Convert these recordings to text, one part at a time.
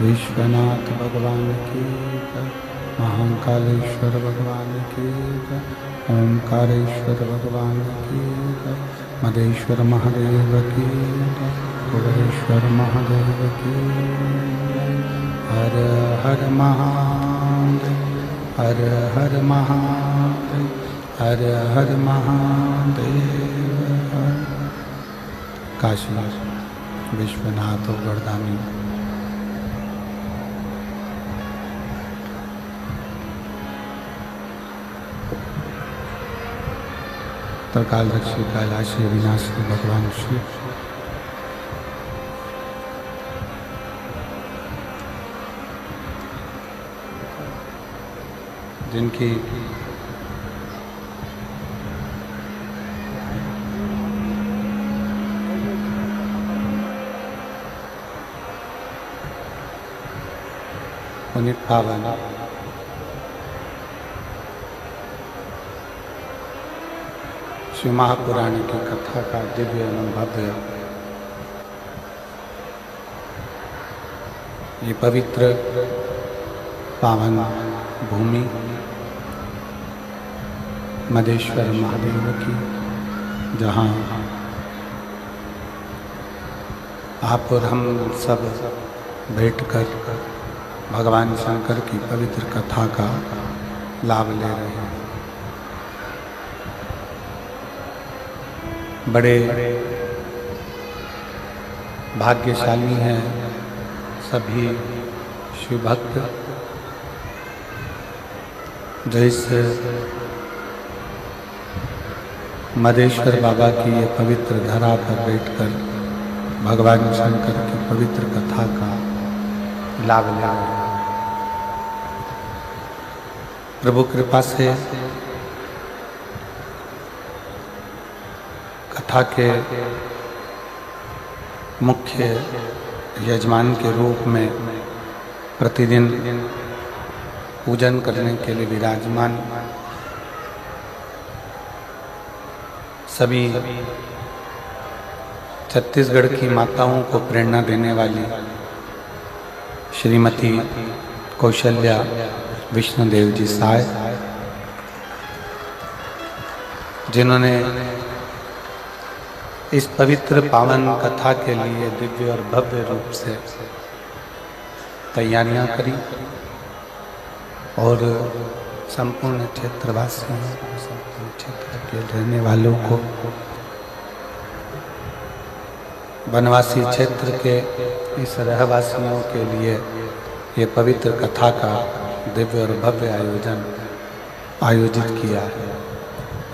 विश्वनाथ भगवान की जय, महाकालेश्वर भगवान की जय, ओंकारेश्वर भगवान की जय, मदेश्वर महादेव की जय, भुवनेश्वर महादेव की जय। हर हर महादेव, हर हर महादेव, हर हर महादेव। काशी विश्वनाथ गोवर्धनी त्रिकाल रक्षी कैलाशी विनाशी भगवान शिव जिनकी पुनीत पावन शिव महापुराण की कथा का दिव्य एवं भव्य ये पवित्र पावन भूमि मदेश्वर महादेव की, जहाँ आप और हम सब बैठकर भगवान शंकर की पवित्र कथा का लाभ ले रहे हैं। बड़े भाग्यशाली हैं सभी शिव भक्त जो इस मदेश्वर बाबा की ये पवित्र धरा पर बैठकर भगवान शंकर की पवित्र कथा का लाभ ले रहे हैं। प्रभु कृपा से कथा के मुख्य यजमान के रूप में प्रतिदिन पूजन करने के लिए विराजमान सभी छत्तीसगढ़ की माताओं को प्रेरणा देने वाली श्रीमती कौशल्या विष्णुदेव जी साय, जिन्होंने इस पवित्र पावन कथा के लिए दिव्य और भव्य रूप से तैयारियां करी और संपूर्ण क्षेत्रवासियों, संपूर्ण क्षेत्र के रहने वालों को वनवासी क्षेत्र के इस रहवासियों के लिए ये पवित्र कथा का दिव्य और भव्य आयोजित किया है।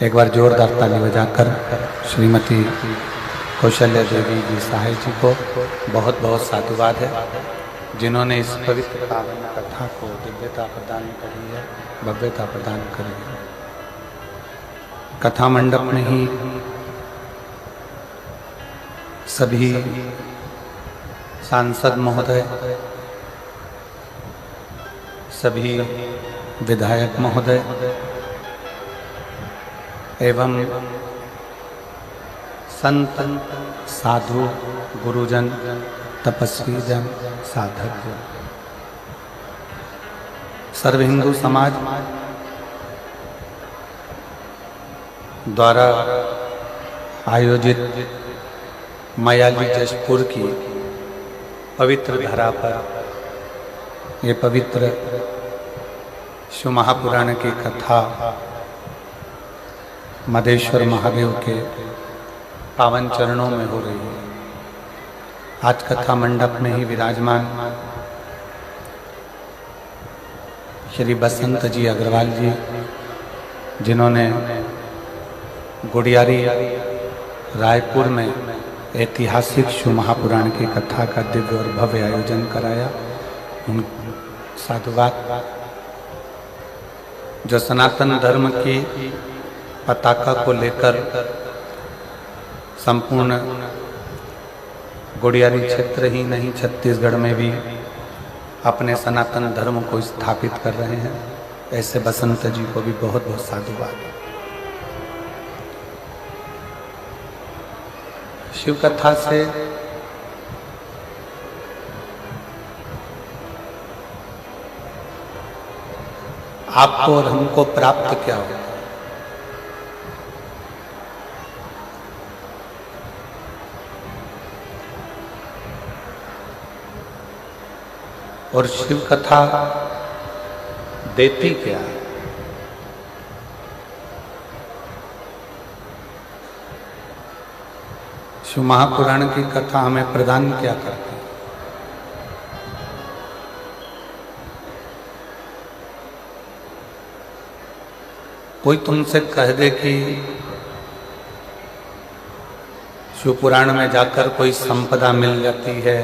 एक बार जोरदार ताली बजाकर श्रीमती कौशल्या देवी जी साहे जी को बहुत बहुत साधुवाद है, जिन्होंने इस पवित्र पावन कथा को दिव्यता प्रदान करी है, भव्यता प्रदान करी है। कथा मंडप में ही सभी सांसद महोदय, सभी विधायक महोदय एवं संत, साधु, गुरुजन, तपस्वी जन, साधक जन, सर्व हिंदू समाज द्वारा आयोजित मयाली जशपुर की पवित्र धरा पर ये पवित्र शिव महापुराण की कथा मदेश्वर महादेव के पावन चरणों में हो रही है। आज कथा मंडप में ही विराजमान श्री बसंत जी अग्रवाल जी, जिन्होंने गुड़ियारी रायपुर में ऐतिहासिक शिव महापुराण की कथा का दिव्य और भव्य आयोजन कराया, उन साधुवाद। जो सनातन धर्म की पताका को लेकर संपूर्ण गुड़ियारी क्षेत्र ही नहीं छत्तीसगढ़ में भी अपने सनातन धर्म को स्थापित कर रहे हैं, ऐसे बसंत जी को भी बहुत बहुत साधुवाद। शिव कथा से आपको और हमको प्राप्त क्या होता है। और शिव कथा देती क्या है? शिव महापुराण की कथा हमें प्रदान क्या करती है? कोई तुमसे कह दे कि शिव पुराण में जाकर कोई संपदा मिल जाती है,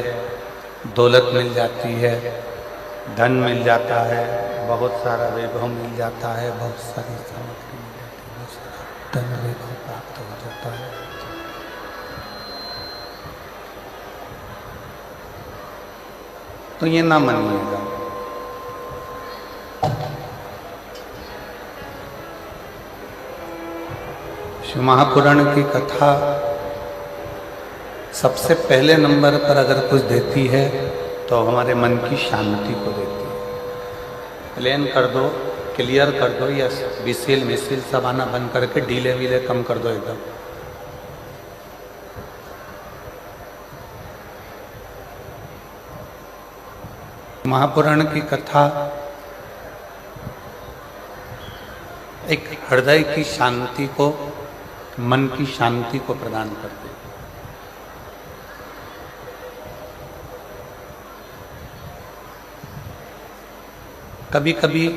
दौलत मिल जाती है, धन मिल जाता है, बहुत सारा वैभव मिल जाता है, बहुत सारी सामग्री मिल जाती है, बहुत सारा धन वैभव प्राप्त हो जाता है, तो ये ना मानिएगा। शिव महापुराण की कथा सबसे पहले नंबर पर अगर कुछ देती है तो हमारे मन की शांति को देती है। प्लेन कर दो, क्लियर कर दो, या विसिल मिसिल सब आना बंद करके ढीले वीले कम कर दो एकदम। महापुराण की कथा एक हृदय की शांति को, मन की शांति को प्रदान करती है। कभी कभी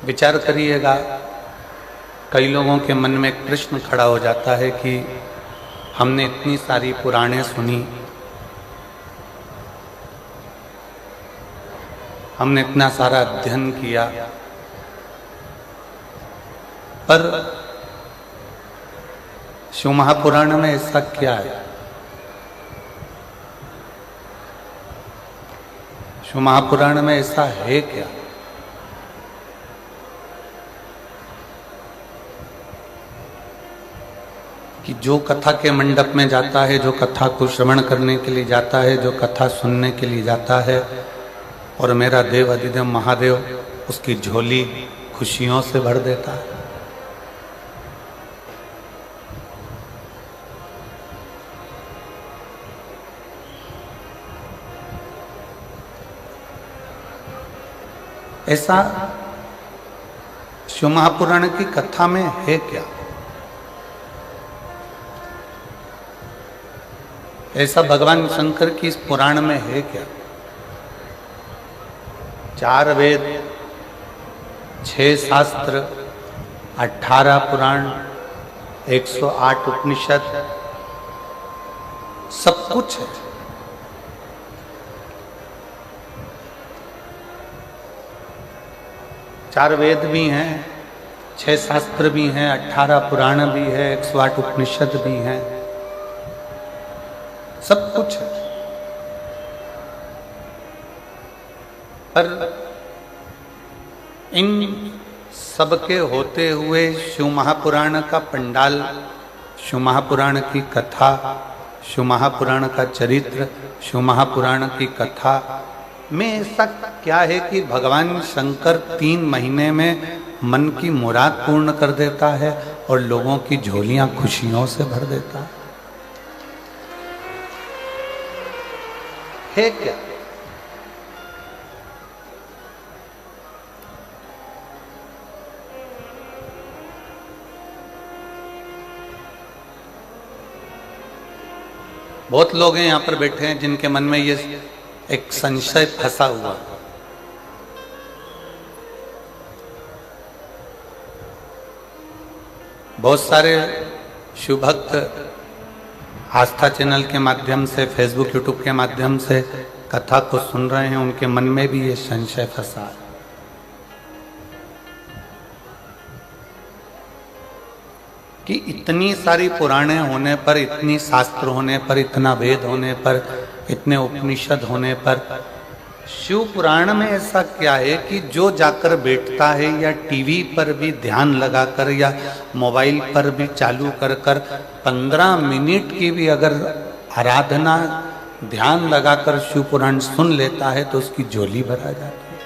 विचार करिएगा, कई लोगों के मन में एक प्रश्न खड़ा हो जाता है कि हमने इतनी सारी पुराणें सुनी, हमने इतना सारा अध्ययन किया, पर शिव महापुराण में ऐसा क्या है? शिव महापुराण में ऐसा है क्या? कि जो कथा के मंडप में जाता है, जो कथा को श्रवण करने के लिए जाता है, जो कथा सुनने के लिए जाता है, और मेरा देव अधिदेव महादेव उसकी झोली खुशियों से भर देता है। ऐसा शिव महापुराण की कथा में है क्या? ऐसा भगवान शंकर की इस पुराण में है क्या? 4 वेद, 6 शास्त्र, 18 पुराण, 108 उपनिषद, सब कुछ है। चार वेद भी हैं, 6 शास्त्र भी हैं, 18 पुराण भी है, 108 उपनिषद भी हैं, सब कुछ है। पर इन सबके होते हुए शिव महापुराण का पंडाल, शिव महापुराण की कथा, शिव महापुराण का चरित्र, शिव महापुराण की कथा में ऐसा क्या है कि भगवान शंकर 3 महीने में मन की मुराद पूर्ण कर देता है और लोगों की झोलियां खुशियों से भर देता है क्या? बहुत लोग हैं यहाँ पर बैठे हैं जिनके मन में ये एक संशय फंसा हुआ। बहुत सारे शिव भक्त आस्था चैनल के माध्यम से, फेसबुक यूट्यूब के माध्यम से कथा को सुन रहे हैं, उनके मन में भी ये संशय फंसा है कि इतनी सारी पुराणे होने पर, इतनी शास्त्र होने पर, इतना वेद होने पर, इतने उपनिषद होने पर, शिव पुराण में ऐसा क्या है कि जो जाकर बैठता है या टीवी पर भी ध्यान लगाकर या मोबाइल पर भी चालू कर 15 मिनट की भी अगर आराधना ध्यान लगाकर शिव पुराण सुन लेता है तो उसकी झोली भरा जाती है।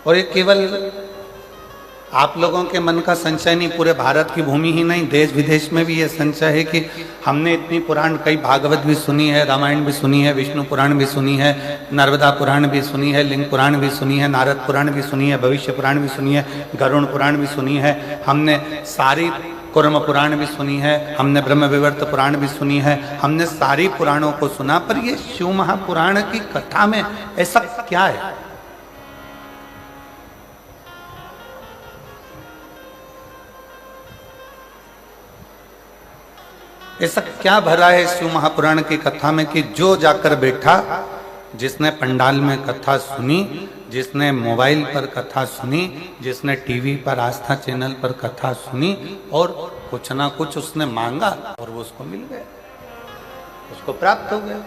और ये केवल आप लोगों के मन का संशय नहीं, पूरे भारत की भूमि ही नहीं, देश विदेश में भी ये संशय है कि हमने इतनी पुराण, कई भागवत भी सुनी है, रामायण भी सुनी है, विष्णु पुराण भी सुनी है, नर्मदा पुराण भी सुनी है, लिंग पुराण भी सुनी है, नारद पुराण भी सुनी है, भविष्य पुराण भी सुनी है, गरुड़ पुराण भी सुनी है, हमने सारी कुर्म पुराण भी सुनी है, हमने ब्रह्म विवर्त पुराण भी सुनी है, हमने सारी पुराणों को सुना। पर ये शिव महापुराण की कथा में ऐसा क्या है? ऐसा क्या भरा है शिव महापुराण की कथा में कि जो जाकर बैठा, जिसने पंडाल में कथा सुनी, जिसने मोबाइल पर कथा सुनी, जिसने टीवी पर आस्था चैनल पर कथा सुनी और कुछ ना कुछ उसने मांगा और वो उसको मिल गया, उसको प्राप्त हो गया।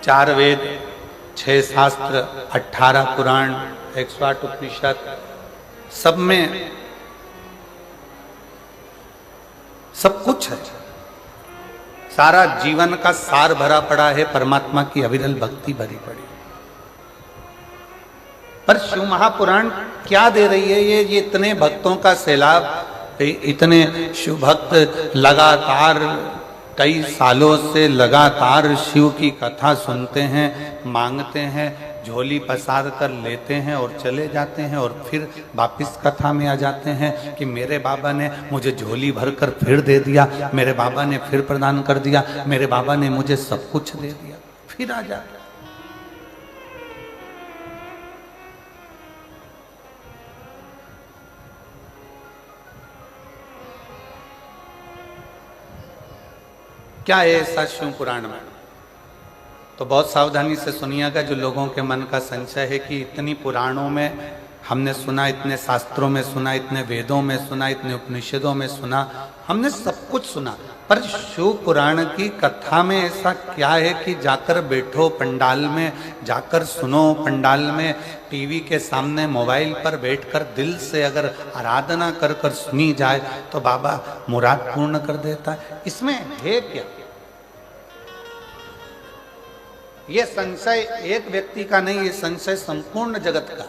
चार वेद, 6 शास्त्र, 18 पुराण, 108 उपनिषद, सब में सब कुछ है। सारा जीवन का सार भरा पड़ा है, परमात्मा की अविरल भक्ति भरी पड़ी। पर शिव महापुराण क्या दे रही है? ये इतने भक्तों का सैलाब, इतने शिव भक्त लगातार कई सालों से लगातार शिव की कथा सुनते हैं, मांगते हैं, झोली पसार कर लेते हैं और चले जाते हैं और फिर वापिस कथा में आ जाते हैं कि मेरे बाबा ने मुझे झोली भरकर फिर दे दिया, मेरे बाबा ने फिर प्रदान कर दिया, मेरे बाबा ने मुझे सब कुछ दे दिया, फिर आ जाते। क्या है ऐसा शिव पुराण में? तो बहुत सावधानी से सुनिएगा। जो लोगों के मन का संशय है कि इतनी पुराणों में हमने सुना, इतने शास्त्रों में सुना, इतने वेदों में सुना, इतने उपनिषदों में सुना, हमने सब कुछ सुना, पर शिव पुराण की कथा में ऐसा क्या है कि जाकर बैठो पंडाल में, जाकर सुनो पंडाल में, टीवी के सामने मोबाइल पर बैठकर दिल से अगर आराधना कर कर सुनी जाए तो बाबा मुराद पूर्ण कर देता है? इसमें है क्या? ये संशय एक व्यक्ति का नहीं, ये संशय संपूर्ण जगत का।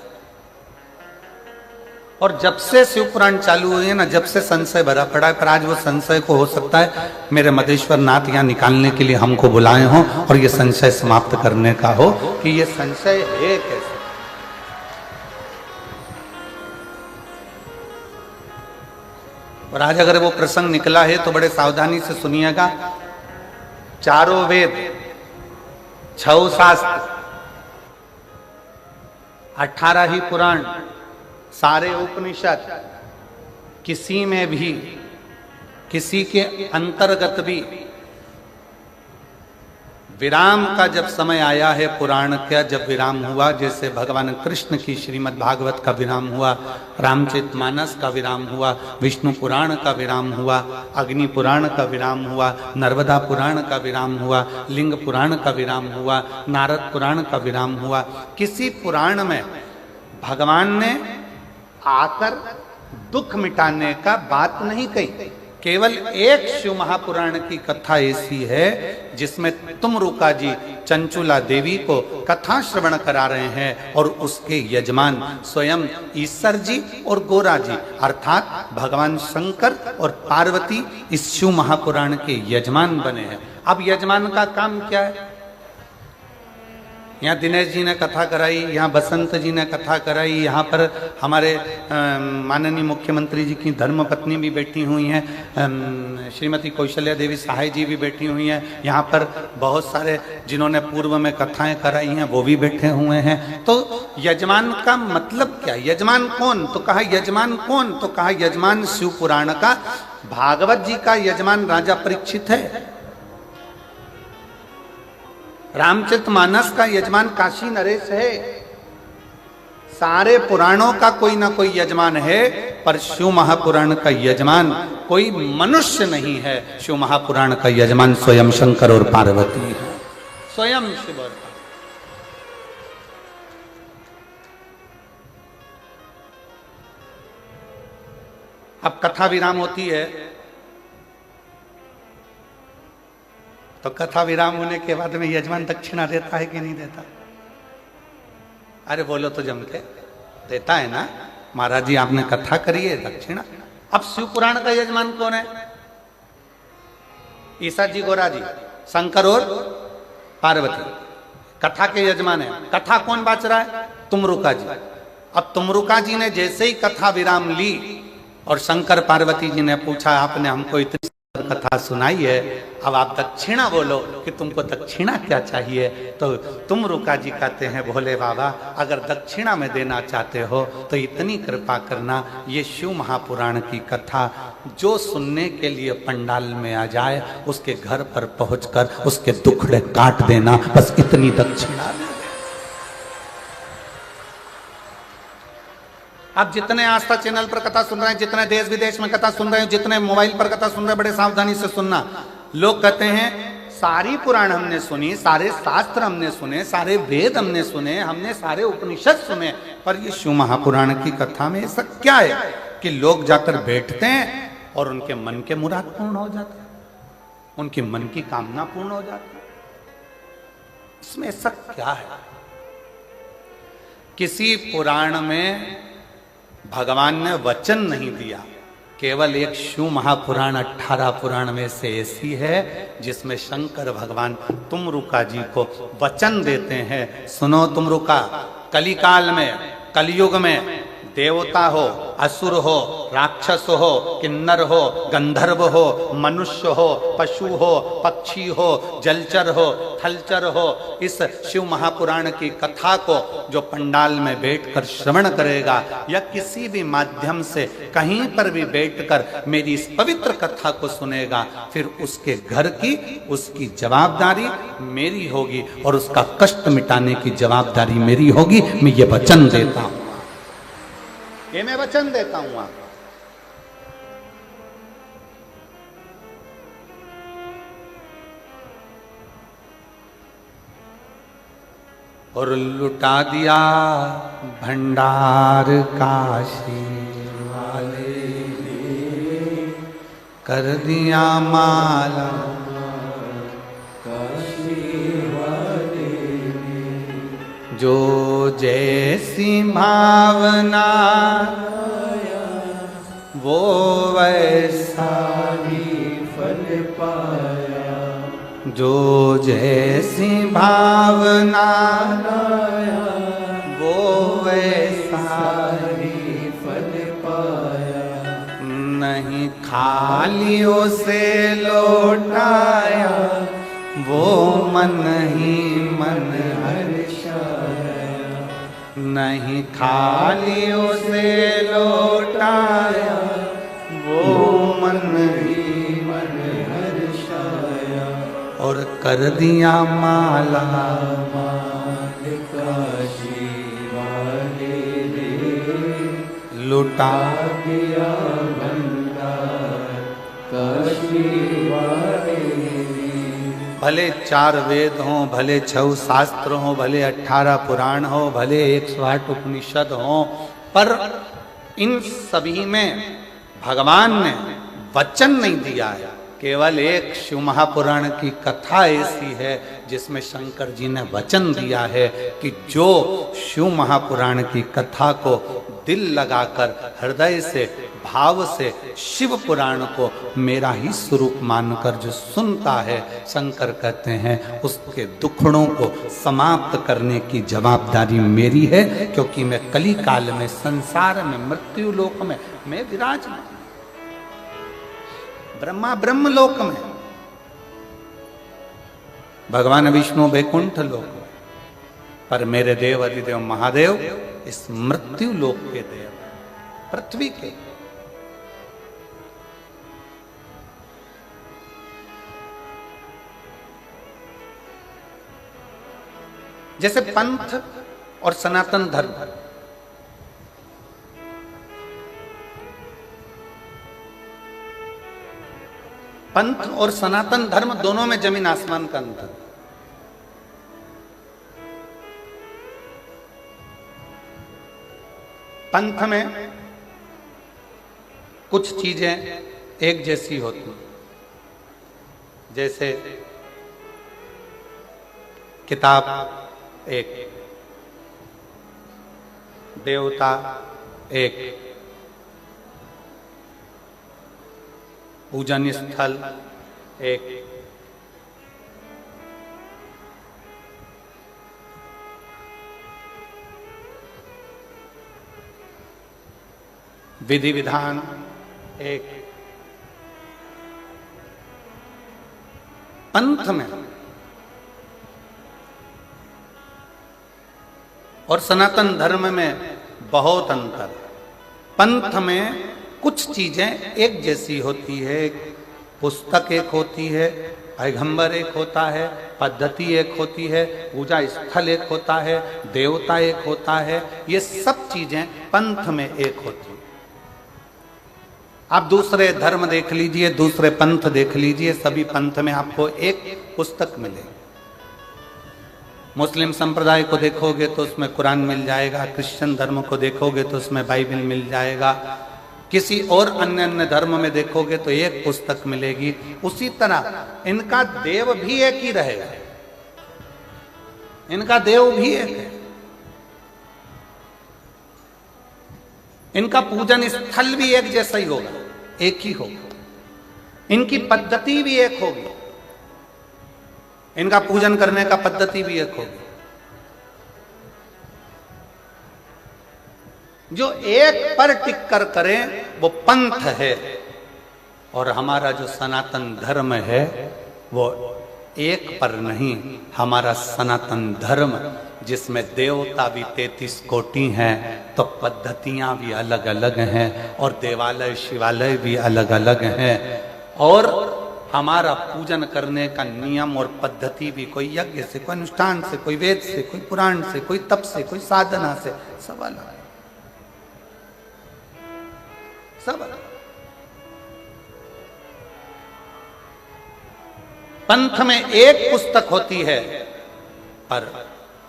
और जब से शिव पुराण चालू हुई है ना, जब से संशय भरा पड़ा है। पर आज वो संशय को हो सकता है मेरे मदेश्वर नाथ यहाँ निकालने के लिए हमको बुलाए हों और ये संशय समाप्त करने का हो कि ये संशय है कैसे। और आज अगर वो प्रसंग निकला है तो बड़े सावधानी से सुनिएगा। चारों वेद, 6 शास्त्र, 18 ही पुराण, सारे उपनिषद, किसी में भी, किसी के अंतर्गत भी विराम का जब समय आया है, पुराण का जब विराम हुआ, जैसे भगवान कृष्ण की श्रीमद् भागवत का विराम हुआ, रामचरितमानस का विराम हुआ, विष्णु पुराण का विराम हुआ, अग्नि पुराण का विराम हुआ, नर्मदा पुराण का विराम हुआ, लिंग पुराण का विराम हुआ, नारद पुराण का विराम हुआ, किसी पुराण में भगवान ने आकर दुख मिटाने का बात नहीं कही। केवल एक शिव महापुराण की कथा ऐसी है जिसमें तुमरुका जी चंचुला देवी को कथा श्रवण करा रहे हैं और उसके यजमान स्वयं ईश्वर जी और गोरा जी अर्थात भगवान शंकर और पार्वती इस शिव महापुराण के यजमान बने हैं। अब यजमान का काम क्या है? यहाँ दिनेश जी ने कथा कराई, यहाँ बसंत जी ने कथा कराई, यहाँ पर हमारे माननीय मुख्यमंत्री जी की धर्मपत्नी भी बैठी हुई हैं, श्रीमती कौशल्या देवी सहाय जी भी बैठी हुई हैं, यहाँ पर बहुत सारे जिन्होंने पूर्व में कथाएं कराई हैं वो भी बैठे हुए हैं। तो यजमान का मतलब क्या? यजमान कौन? तो कहा यजमान कौन? तो कहा यजमान शिव पुराण का, भागवत जी का यजमान राजा परीक्षित है, रामचरितमानस का यजमान काशी नरेश है, सारे पुराणों का कोई ना कोई यजमान है, पर शिव महापुराण का यजमान कोई मनुष्य नहीं है। शिव महापुराण का यजमान स्वयं शंकर और पार्वती है, स्वयं शिव और पार्वती। अब कथा विराम होती है तो कथा विराम होने के बाद में यजमान दक्षिणा देता है कि नहीं देता? अरे बोलो तो जम के, देता है ना। महाराज जी आपने कथा करी है, दक्षिणा। अब शिव पुराण का यजमान कौन है? ईसा जी, गोरा जी, शंकर और पार्वती कथा के यजमान है। कथा कौन बाच रहा है? तुमरुका जी। अब तुमरुका जी ने जैसे ही कथा विराम ली और शंकर पार्वती जी ने पूछा, आपने हमको इतनी कथा सुनाई है, अब आप दक्षिणा बोलो कि तुमको दक्षिणा क्या चाहिए। तो तुमरुका जी कहते हैं, भोले बाबा अगर दक्षिणा में देना चाहते हो तो इतनी कृपा करना, ये शिव महापुराण की कथा जो सुनने के लिए पंडाल में आ जाए उसके घर पर पहुंचकर उसके दुखड़े काट देना, बस इतनी दक्षिणा। आप जितने आस्था चैनल पर कथा सुन रहे हैं, जितने देश विदेश में कथा सुन रहे हैं, जितने मोबाइल पर कथा सुन रहे हैं, बड़े सावधानी से सुनना। लोग कहते हैं सारी पुराण हमने सुनी, सारे शास्त्र हमने सुने, सारे वेद हमने सुने, हमने सारे उपनिषद सुने, पर ये शिव महापुराण की कथा में ऐसा क्या है कि लोग जाकर बैठते हैं और उनके मन के मुराद पूर्ण हो जाते हैं, उनकी मन की कामना पूर्ण हो जाती है। इसमें ऐसा क्या है? किसी पुराण में भगवान ने वचन नहीं दिया, केवल एक शिव महापुराण 18 पुराण में से ऐसी है जिसमें शंकर भगवान तुमरुका जी को वचन देते हैं, सुनो तुमरुका, कलिकाल में, कलयुग में देवता हो, असुर हो, राक्षस हो, किन्नर हो, गंधर्व हो, मनुष्य हो, पशु हो, पक्षी हो, जलचर हो, थलचर हो, इस शिव महापुराण की कथा को जो पंडाल में बैठकर श्रवण करेगा या किसी भी माध्यम से कहीं पर भी बैठकर मेरी इस पवित्र कथा को सुनेगा, फिर उसके घर की उसकी जवाबदारी मेरी होगी और उसका कष्ट मिटाने की जवाबदारी मेरी होगी। मैं ये वचन देता हूं, ये मैं वचन देता हूं आपको। और लुटा दिया भंडार काशी वाले ने, कर दिया माला काशी वाले ने, जो जैसी भावना वो वैसा ही फल पाया, जो जैसी भावना वो वैसा ही फल पाया, नहीं खाली उसे लौटाया, वो मन ही मन हर्षाया, नहीं खाली उसे लौटाया, वो मन ही मन हर्षाया, और कर दिया माला माल काशी वाले ने, लुटा दिया भंडार काशी वाले ने। भले 4 वेद हों, भले 6 शास्त्र हों, भले 18 पुराण हो, भले 108 उपनिषद हों, पर इन सभी में भगवान ने वचन नहीं दिया है। केवल एक शिव महापुराण की कथा ऐसी है जिसमें शंकर जी ने वचन दिया है कि जो शिव महापुराण की कथा को दिल लगाकर हृदय से भाव से शिव पुराण को मेरा ही स्वरूप मानकर जो सुनता है, शंकर कहते हैं उसके दुखड़ों को समाप्त करने की जवाबदारी मेरी है, क्योंकि मैं कली काल में संसार में मृत्यु लोक में मैं विराजमान, ब्रह्मा ब्रह्म लोक में, भगवान विष्णु वैकुंठ लोक में, पर मेरे देव अधिदेव महादेव इस मृत्यु लोक के देव, पृथ्वी के। जैसे पंथ और सनातन धर्म पंथ और सनातन धर्म दोनों में जमीन आसमान का अंतर। पंथ में कुछ चीजें एक जैसी होती, जैसे किताब एक, देवता एक, पूजन स्थल एक, विधि विधान एक। पंथ में और सनातन धर्म में बहुत अंतर। पंथ में कुछ चीजें एक जैसी होती है, पुस्तक एक होती है, पैगंबर एक होता है, पद्धति एक होती है, पूजा स्थल एक होता है, देवता एक होता है, ये सब चीजें पंथ में एक होती है। आप दूसरे धर्म देख लीजिए, दूसरे पंथ देख लीजिए, सभी पंथ में आपको एक पुस्तक मिलेगी। मुस्लिम संप्रदाय को देखोगे तो उसमें कुरान मिल जाएगा, क्रिश्चियन धर्म को देखोगे तो उसमें बाइबल मिल जाएगा, किसी और अन्य धर्म में देखोगे तो एक पुस्तक मिलेगी। उसी तरह इनका देव भी एक ही रहेगा, इनका देव भी एक है, इनका पूजन स्थल भी एक जैसा ही होगा, एक ही होगा, इनकी पद्धति भी एक होगी, इनका पूजन करने का पद्धति भी एक होगी। जो एक पर टिक कर करें वो पंथ है, और हमारा जो सनातन धर्म है वो एक पर नहीं, हमारा सनातन धर्म जिसमें देवता भी 33 कोटि हैं, तो पद्धतियां भी अलग अलग हैं, और देवालय शिवालय भी अलग अलग हैं, और हमारा पूजन करने का नियम और पद्धति भी कोई यज्ञ से, कोई अनुष्ठान से, कोई वेद से, कोई पुराण से, कोई तप से, कोई साधना से, सब अलग, सब अलग। पंथ में एक पुस्तक होती है, पर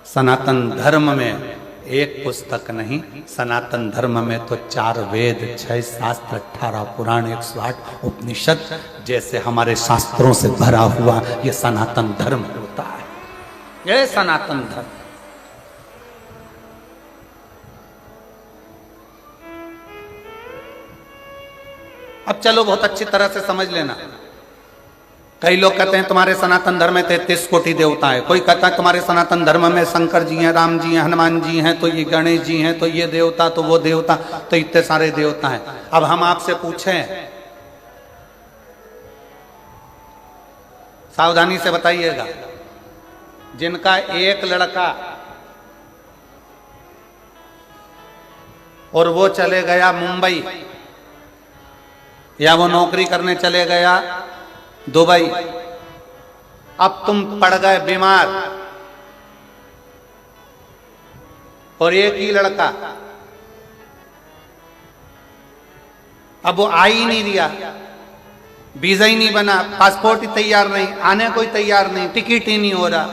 सनातन धर्म में एक पुस्तक नहीं। सनातन धर्म में तो 4 वेद, 6 शास्त्र, 18 पुराण, 108 उपनिषद जैसे हमारे शास्त्रों से भरा हुआ ये सनातन धर्म होता है, ये सनातन धर्म। अब चलो बहुत अच्छी तरह से समझ लेना। कई लोग कहते हैं तुम्हारे सनातन धर्म में 33 कोटि देवता है, कोई कहता है तुम्हारे सनातन धर्म में शंकर जी हैं, राम जी हैं, हनुमान जी हैं, तो ये गणेश जी हैं, तो ये देवता, तो वो देवता, तो इतने सारे देवता हैं। अब हम आपसे पूछें, सावधानी से बताइएगा, जिनका एक लड़का और वो चले गया मुंबई, या वो नौकरी करने चले गया दुबई, अब तुम पड़ गए बीमार, और एक ही लड़का, अब वो आ ही नहीं रहा, वीजा ही नहीं बना, पासपोर्ट ही तैयार नहीं, आने कोई तैयार नहीं, टिकट ही नहीं हो रहा,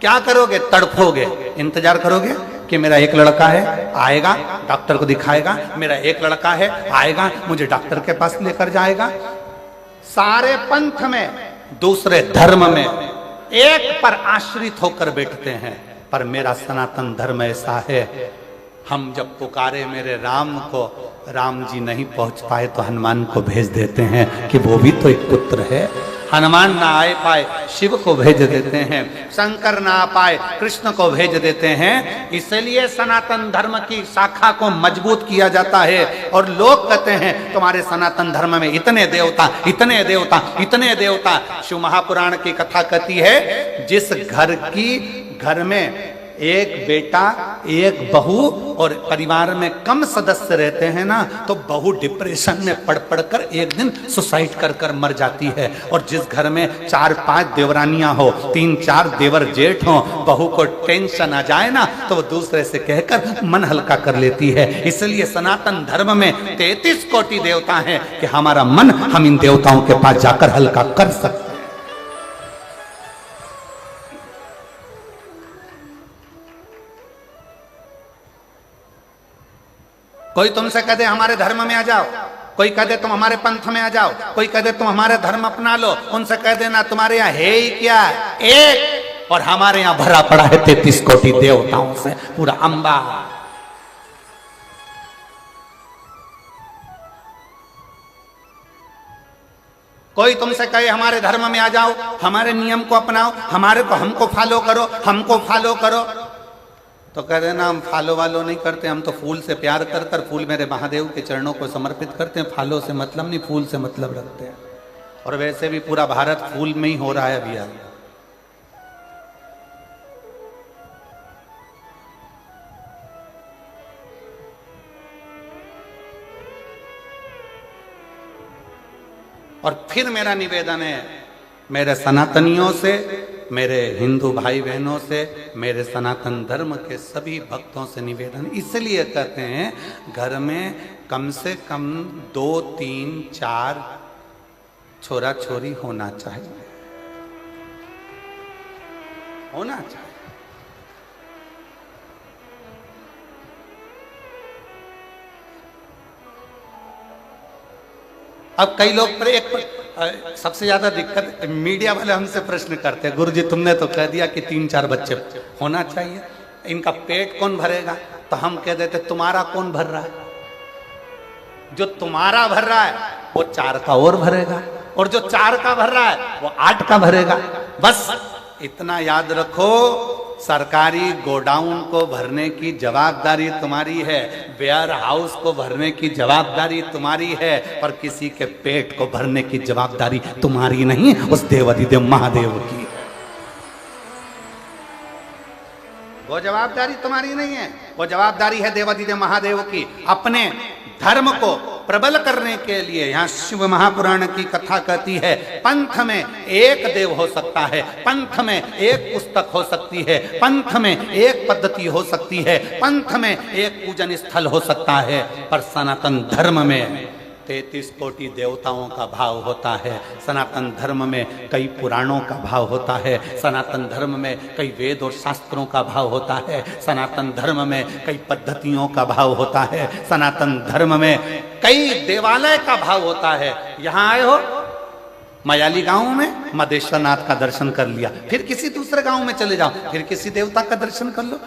क्या करोगे? तड़फोगे, इंतजार करोगे कि मेरा एक लड़का है, आएगा, डॉक्टर को दिखाएगा, मेरा एक लड़का है, आएगा, मुझे डॉक्टर के पास लेकर जाएगा। सारे पंथ में, दूसरे धर्म में एक पर आश्रित होकर बैठते हैं, पर मेरा सनातन धर्म ऐसा है, हम जब पुकारे मेरे राम को, राम जी नहीं पहुंच पाए तो हनुमान को भेज देते हैं कि वो भी तो एक पुत्र है। हनुमान ना आए पाए, शिव को भेज देते हैं, शंकर ना आ पाए, कृष्ण को भेज देते हैं। इसलिए सनातन धर्म की शाखा को मजबूत किया जाता है। और लोग कहते हैं तुम्हारे सनातन धर्म में इतने देवता, इतने देवता, इतने देवता। शिव महापुराण की कथा कहती है, जिस घर में एक बेटा एक बहू और परिवार में कम सदस्य रहते हैं ना, तो बहू डिप्रेशन में पड़ पड़कर एक दिन सुसाइड कर कर मर जाती है। और जिस घर में 4-5 देवरानियां हो, 3-4 देवर जेठ हो, बहू को टेंशन आ जाए ना तो वो दूसरे से कहकर मन हल्का कर लेती है। इसलिए सनातन धर्म में 33 कोटि देवता हैं कि हमारा मन हम इन देवताओं के पास जाकर हल्का कर सकते हैं। कोई तुमसे कह दे हमारे धर्म में आ जाओ, कोई कह दे तुम हमारे पंथ में आ जाओ, कोई कह दे तुम हमारे धर्म अपना लो, उनसे कह देना तुम्हारे यहाँ है ही क्या, एक, और हमारे यहाँ भरा पड़ा है 33 कोटि देवताओं से पूरा अंबा। कोई तुमसे कहे हमारे धर्म में आ जाओ, हमारे नियम को अपनाओ, हमारे को हमको फॉलो करो, हमको फॉलो करो, तो कह देना हम फॉलो वालो नहीं करते, हम तो फूल से प्यार कर कर फूल मेरे महादेव के चरणों को समर्पित करते हैं, फॉलो से मतलब नहीं, फूल से मतलब रखते हैं। और वैसे भी पूरा भारत फूल में ही हो रहा है अभी यार। और फिर मेरा निवेदन है मेरे सनातनियों से, मेरे हिंदू भाई बहनों से, मेरे सनातन धर्म के सभी भक्तों से निवेदन इसलिए करते हैं, घर में कम से कम 2, 3, 4 छोरा छोरी होना चाहिए, होना चाहिए। अब कई लोग पर एक सबसे ज्यादा दिक्कत मीडिया वाले हमसे प्रश्न करते हैं, गुरुजी तुमने तो कह दिया कि 3-4 बच्चे होना चाहिए, इनका पेट कौन भरेगा? तो हम कह देते तुम्हारा कौन भर रहा है? जो तुम्हारा भर रहा है वो 4 का और भरेगा, और जो 4 का भर रहा है वो 8 का भरेगा। बस इतना याद रखो, सरकारी गोडाउन को भरने की जवाबदारी तुम्हारी है, वेयर हाउस को भरने की जवाबदारी तुम्हारी है, पर किसी के पेट को भरने की जवाबदारी तुम्हारी नहीं, उस देवाधिदेव महादेव की है। वो जवाबदारी तुम्हारी नहीं है, वो जवाबदारी है देवाधिदेव महादेव की। अपने धर्म को प्रबल करने के लिए यहाँ शिव महापुराण की कथा कहती है, पंथ में एक देव हो सकता है, पंथ में एक पुस्तक हो सकती है, पंथ में एक पद्धति हो सकती है, पंथ में एक पूजन स्थल हो सकता है, पर सनातन धर्म में 33 कोटि देवताओं का भाव होता है। सनातन धर्म में कई पुराणों का भाव होता है, सनातन धर्म में कई वेद और शास्त्रों का भाव होता है, सनातन धर्म में कई पद्धतियों का भाव होता है, सनातन धर्म में कई देवालय का भाव होता है। यहाँ आए हो मयाली गांव में मदेश्वर नाथ का दर्शन कर लिया, फिर किसी दूसरे गांव में चले जाओ, फिर किसी देवता का दर्शन कर लो।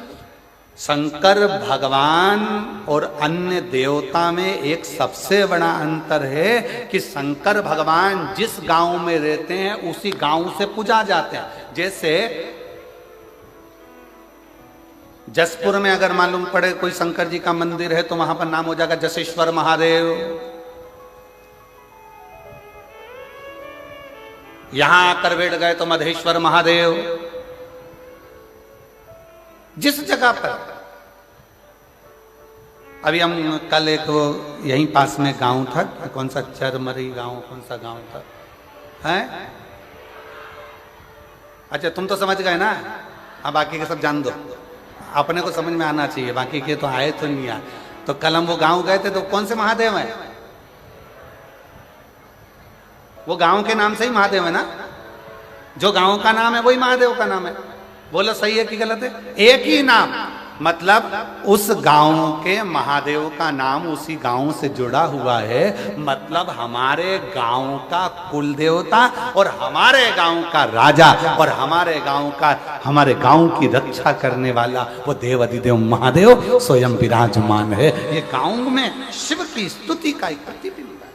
शंकर भगवान और अन्य देवता में एक सबसे बड़ा अंतर है कि शंकर भगवान जिस गांव में रहते हैं उसी गांव से पूजा जाते हैं। जैसे जसपुर में अगर मालूम पड़े कोई शंकर जी का मंदिर है तो वहां पर नाम हो जाएगा जसेश्वर महादेव, यहां आकर बैठ गए तो मधेश्वर महादेव। जिस जगह पर अभी हम कल एक वो यहीं पास में गांव था, कौन सा चरमरी गांव, कौन सा गांव था है? अच्छा तुम तो समझ गए ना, हाँ बाकी के सब जान दो, अपने को समझ में आना चाहिए, बाकी के तो आए तो नहीं आए। तो कल हम वो गांव गए थे, तो कौन से महादेव है? वो गांव के नाम से ही महादेव है ना, जो गांव का नाम है वही महादेव का नाम है। बोलो सही है कि गलत है? एक ही नाम, मतलब उस गांव के महादेव का नाम उसी गांव से जुड़ा हुआ है। मतलब हमारे गांव का कुल देवता और हमारे गांव का राजा और हमारे गांव की रक्षा करने वाला वो देवाधिदेव महादेव स्वयं विराजमान है। ये गांव में शिव की स्तुति का एक प्रतिबिंब है।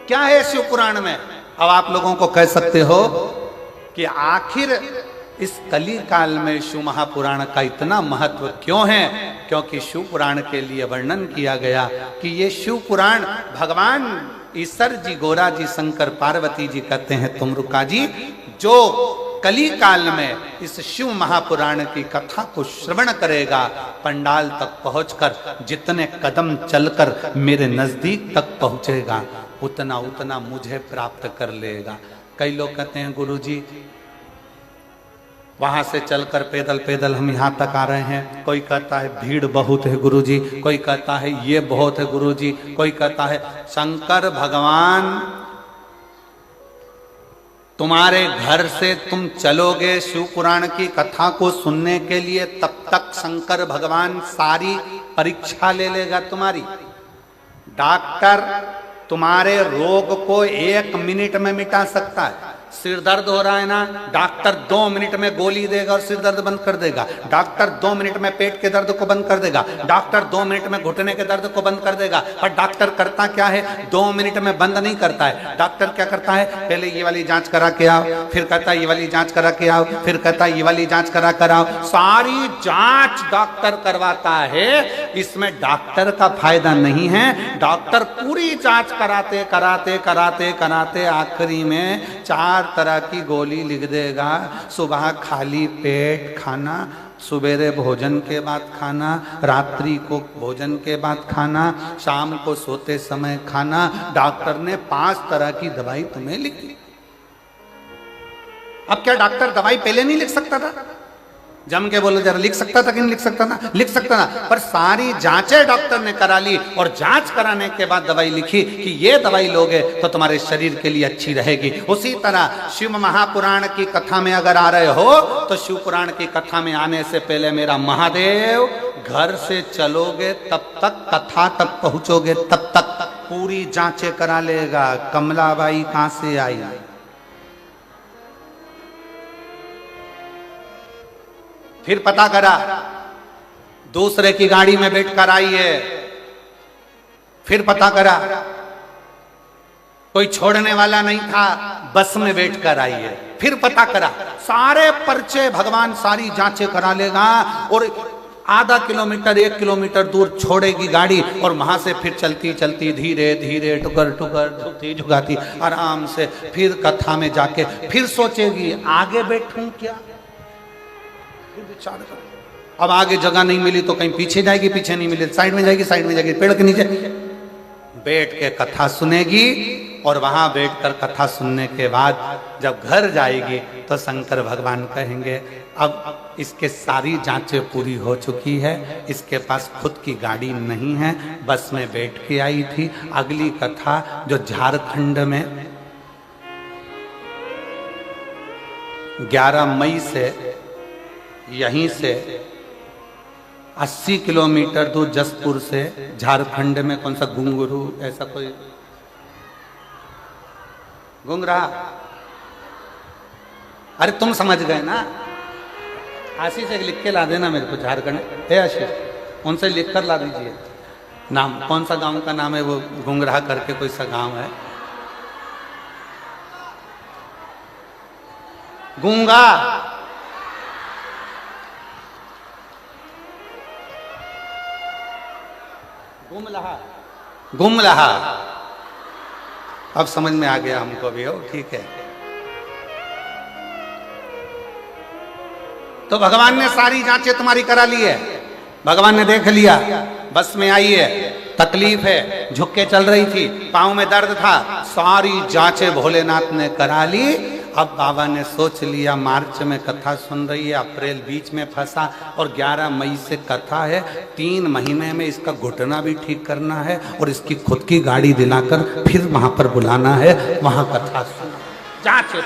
क्या है शिव पुराण में? अब आप लोगों को कह सकते हो कि आखिर इस कली काल में शिव महापुराण का इतना महत्व क्यों है? क्योंकि शिव पुराण के लिए वर्णन किया गया कि ये शिव पुराण भगवान ईश्वर जी, गोरा जी, शंकर पार्वती जी कहते हैं तुमरुका जी, जो कली काल में इस शिव महापुराण की कथा को श्रवण करेगा, पंडाल तक पहुंचकर जितने कदम चलकर मेरे नजदीक तक पहुंचेगा, उतना उतना मुझे प्राप्त कर लेगा। कई लोग कहते हैं गुरुजी वहां से चलकर पैदल पैदल हम यहाँ तक आ रहे हैं। कोई कहता है भीड़ बहुत है गुरुजी, कोई कहता है ये बहुत है गुरुजी, कोई कहता है शंकर भगवान तुम्हारे घर से तुम चलोगे शिव पुराण की कथा को सुनने के लिए, तब तक शंकर भगवान सारी परीक्षा ले लेगा तुम्हारी। डॉक्टर तुम्हारे रोग को 1 मिनट में मिटा सकता है। सिर दर्द हो रहा है ना, डॉक्टर 2 मिनट में गोली देगा और सिर दर्द बंद कर देगा। डॉक्टर 2 मिनट में पेट के दर्द को बंद कर देगा। डॉक्टर 2 मिनट में घुटने के दर्द को बंद कर देगा। पर डॉक्टर करता क्या है? 2 मिनट में बंद नहीं करता है। डॉक्टर क्या करता है? पहले ये वाली जांच करा के आओ, फिर कहता है ये वाली जांच करा के आओ, फिर कहता है ये वाली जांच करा कर आओ। सारी जांच डॉक्टर करवाता है। इसमें डॉक्टर का फायदा नहीं है। डॉक्टर पूरी जांच कराते कराते कराते कराते आखिरी में 4 तरह की गोली लिख देगा। सुबह खाली पेट खाना, सवेरे भोजन के बाद खाना, रात्रि को भोजन के बाद खाना, शाम को सोते समय खाना। डॉक्टर ने 5 तरह की दवाई तुम्हें लिखी। अब क्या डॉक्टर दवाई पहले नहीं लिख सकता था? जम के बोलो जरा, लिख सकता था कि नहीं लिख सकता था? लिख सकता था, पर सारी जांचें डॉक्टर ने करा ली और जांच कराने के बाद दवाई लिखी कि ये दवाई लोगे तो तुम्हारे शरीर के लिए अच्छी रहेगी। उसी तरह शिव महापुराण की कथा में अगर आ रहे हो तो शिव पुराण की कथा में आने से पहले मेरा महादेव घर से चलोगे तब तक, कथा तक पहुंचोगे तब तक पूरी जांचें करा लेगा। कमलाबाई कहां से आई? फिर पता करा दूसरे की गाड़ी में बैठकर आई है। फिर पता करा कोई छोड़ने वाला नहीं था, बस में बैठकर आई है। फिर पता करा, सारे पर्चे भगवान सारी जांचें करा लेगा और आधा किलोमीटर 1 किलोमीटर दूर छोड़ेगी गाड़ी और वहां से फिर चलती चलती धीरे धीरे टुकर टुकर झुकती झुकाती आराम से फिर कथा में जाके फिर सोचेगी आगे बैठूं क्या। अब आगे जगह नहीं मिली तो कहीं पीछे जाएगी, पीछे नहीं मिली साइड में जाएगी, साइड में जाएगी, पेड़ के नीचे बैठ के कथा सुनेगी। और वहां बैठकर कथा सुनने के बाद जब घर जाएगी तो शंकर भगवान कहेंगे अब इसके सारी जांचें पूरी हो चुकी है, इसके पास खुद की गाड़ी नहीं है, बस में बैठ के आई थी। अगली कथा जो झारखंड में 11 मई से यहीं से 80 किलोमीटर दूर जसपुर से झारखंड में कौन सा घुंगरू ऐसा कोई घूम रहा, अरे तुम समझ गए ना। आशीष से लिख के ला देना मेरे को, झारखंड है आशीष, उनसे लिख कर ला दीजिए नाम, कौन सा गांव का नाम है वो, घुंगरा करके कोई सा गांव है, गूंगा गुमलहा। अब समझ में आ गया हमको भी, हो ठीक है। तो भगवान ने सारी जांचें तुम्हारी करा ली है, भगवान ने देख लिया, बस में आई है, तकलीफ है, झुक के चल रही थी, पांव में दर्द था, सारी जांचें भोलेनाथ ने करा ली। अब बाबा ने सोच लिया मार्च में कथा सुन रही है, अप्रैल बीच में फंसा और 11 मई से कथा है, 3 महीने में इसका घुटना भी ठीक करना है और इसकी खुद की गाड़ी दिलाकर फिर वहां पर बुलाना है, वहां कथा सुना जांचें।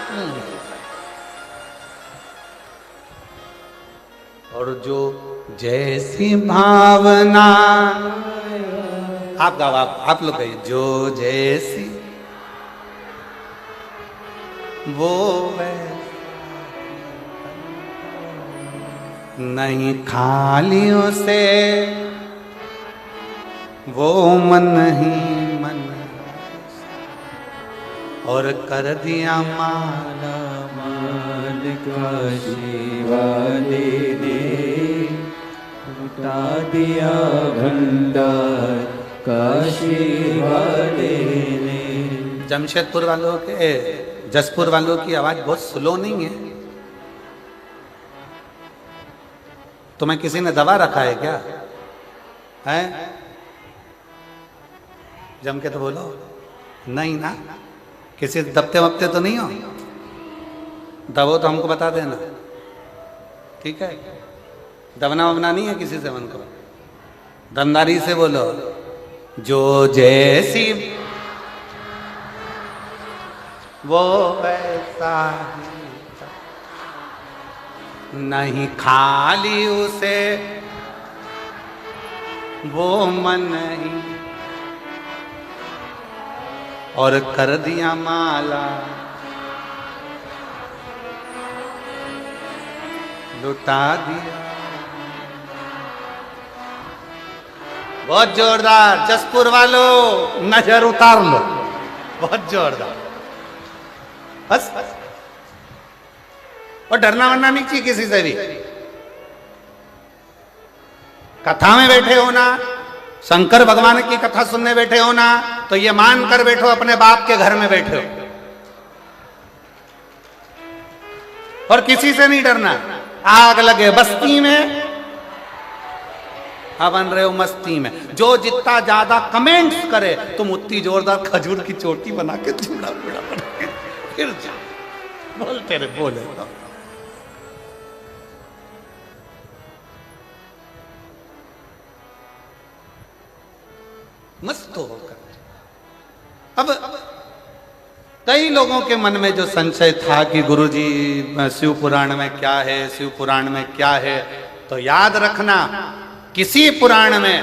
और जो जैसी भावना, आप गाओ, आप लोग कहिए, जो जैसी वो नहीं खालियों से वो मन ही मन और कर दिया माला काशी वाले ने लुटा दिया भंडार, काशी वाले ने। जमशेदपुर वालों के, जसपुर वालों की आवाज बहुत स्लो नहीं है? तुम्हें किसी ने दबा रखा है क्या? है? जम के तो बोलो। नहीं ना, किसी दबते वबते तो नहीं हो? दबो तो हमको बता देना, ठीक है? दबना वबना नहीं है किसी से मन को। दमदारी से बोलो, जो जैसी वो वैसा नहीं, खाली उसे वो मन ही, और कर दिया माला लुटा दिया। बहुत जोरदार जसपुर वालों, नजर उतार लो, बहुत जोरदार। बस और डरना वरना नहीं चाहिए किसी से भी। कथा में बैठे हो ना, शंकर भगवान की कथा सुनने बैठे हो ना, तो ये मान कर बैठो अपने बाप के घर में बैठे हो, और किसी से नहीं डरना। आग लगे बस्ती में, अब बन रहे हो मस्ती में। जो जितना ज्यादा कमेंट्स करे, तुम उतनी जोरदार खजूर की चोटी बना के चूड़ा बूढ़ा बना के फिर जा बोलते रहे, बोले मस्त होकर। अब कई लोगों के मन में जो संशय था कि गुरुजी शिव पुराण में क्या है, शिव पुराण में क्या है, तो याद रखना, किसी पुराण में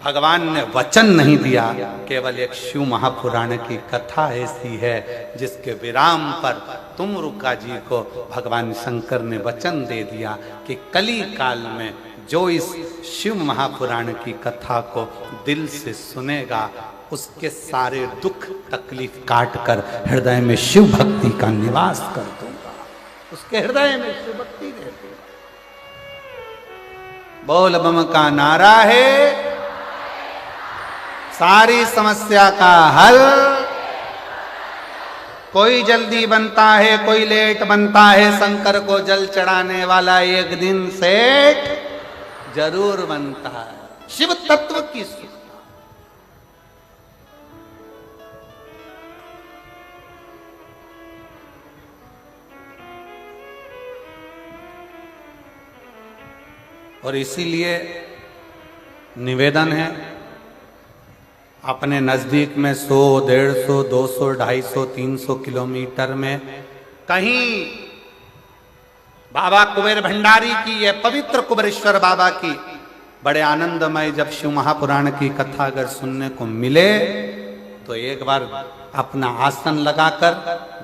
भगवान ने वचन नहीं दिया। केवल एक शिव महापुराण की कथा ऐसी है जिसके विराम पर तुमरुका जी को भगवान शंकर ने वचन दे दिया कि कली काल में जो इस शिव महापुराण की कथा को दिल से सुनेगा, उसके सारे दुख तकलीफ काट कर हृदय में शिव भक्ति का निवास कर दूंगा। उसके हृदय में शिव भक्ति रहती है। बोल बम का नारा है, सारी समस्या का हल। कोई जल्दी बनता है, कोई लेट बनता है, शंकर को जल चढ़ाने वाला एक दिन सेठ जरूर बनता है। शिव तत्व की सूचना। और इसीलिए निवेदन है, अपने नजदीक में 100, 150, 200, 250, 300 किलोमीटर में कहीं बाबा कुबेर भंडारी की, ये पवित्र कुबेरेश्वर बाबा की बड़े आनंदमय जब शिव महापुराण की कथा अगर सुनने को मिले, तो एक बार अपना आसन लगाकर,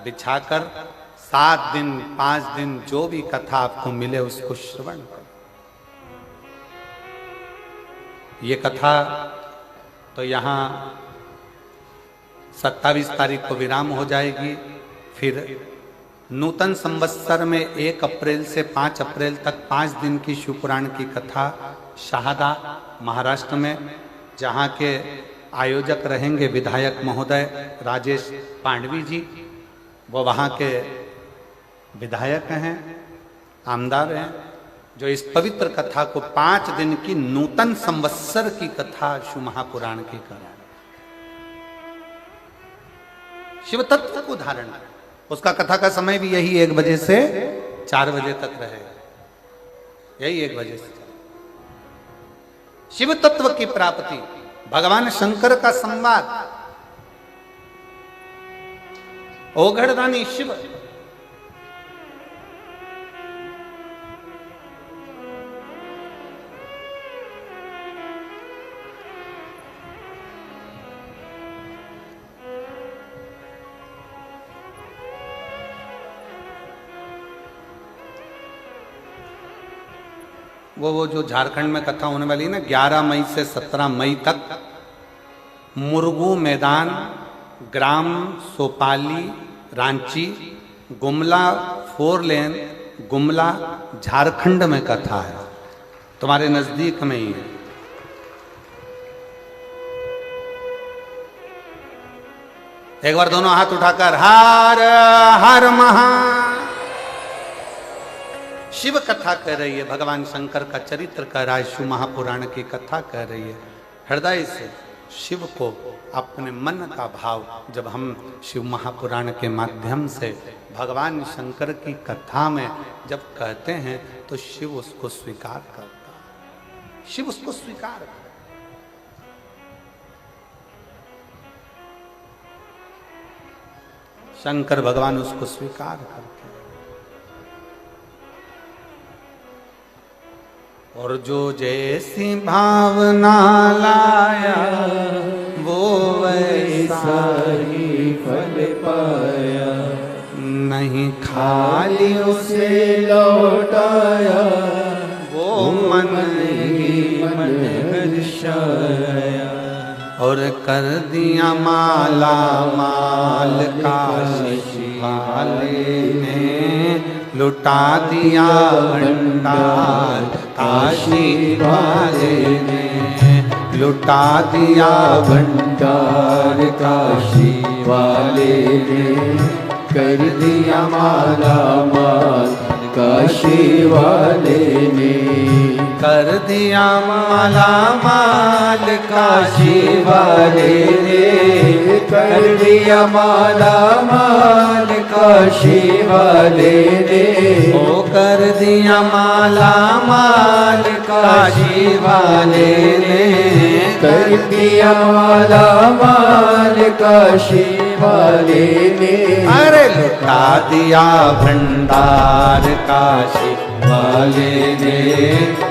बिछाकर 7 दिन 5 दिन जो भी कथा आपको मिले उसको श्रवण करो। ये कथा तो यहाँ 27 तारीख को विराम हो जाएगी। फिर नूतन संवत्सर में 1 अप्रैल से 5 अप्रैल तक 5 दिन की शिवपुराण की कथा शहादा महाराष्ट्र में, जहाँ के आयोजक रहेंगे विधायक महोदय राजेश पांडवी जी, वो वहाँ के विधायक हैं, आमदार हैं, जो इस पवित्र कथा को 5 दिन की नूतन संवत्सर की कथा शिव महापुराण की कर शिव तत्व को धारण कर। उसका कथा का समय भी यही 1 बजे से 4 बजे तक रहेगा, यही 1 बजे से। शिव तत्व की प्राप्ति, भगवान शंकर का संवाद, ओघड़दानी शिव। वो जो झारखंड में कथा होने वाली है ना, 11 मई से 17 मई तक मुरगू मैदान, ग्राम सोपाली, रांची, गुमला 4 लेन गुमला झारखंड में कथा है, तुम्हारे नजदीक में ही है। एक बार दोनों हाथ उठाकर हर हर महा। शिव कथा कह रही है, भगवान शंकर का चरित्र कह रहा है, शिव महापुराण की कथा कह रही है। हृदय से शिव को अपने मन का भाव जब हम शिव महापुराण के माध्यम से भगवान शंकर की कथा में जब कहते हैं तो शिव उसको स्वीकार करता है, शिव उसको स्वीकार करता है। शंकर भगवान उसको स्वीकार करते हैं। और जो जैसी भावना लाया वो वैसा ही फल पाया, नहीं खाली उसे लौटाया, वो मन ही मन हर्षाया। और कर दिया माला माल काशी वाले ने, लुटा दिया भंडार काशी वाले ने, लुटा दिया भंडार काशी वाले ने, कर दिया माला माल काशी वाले ने, कर दिया माला माल काशी वाले ने, कर दिया माला माल काशी वाले ने, ओ कर दिया माला माल काशी वाले ने, कर दिया माला माल काशी वाले ने, अरे लुटा दिया भंडार काशी वाले ने,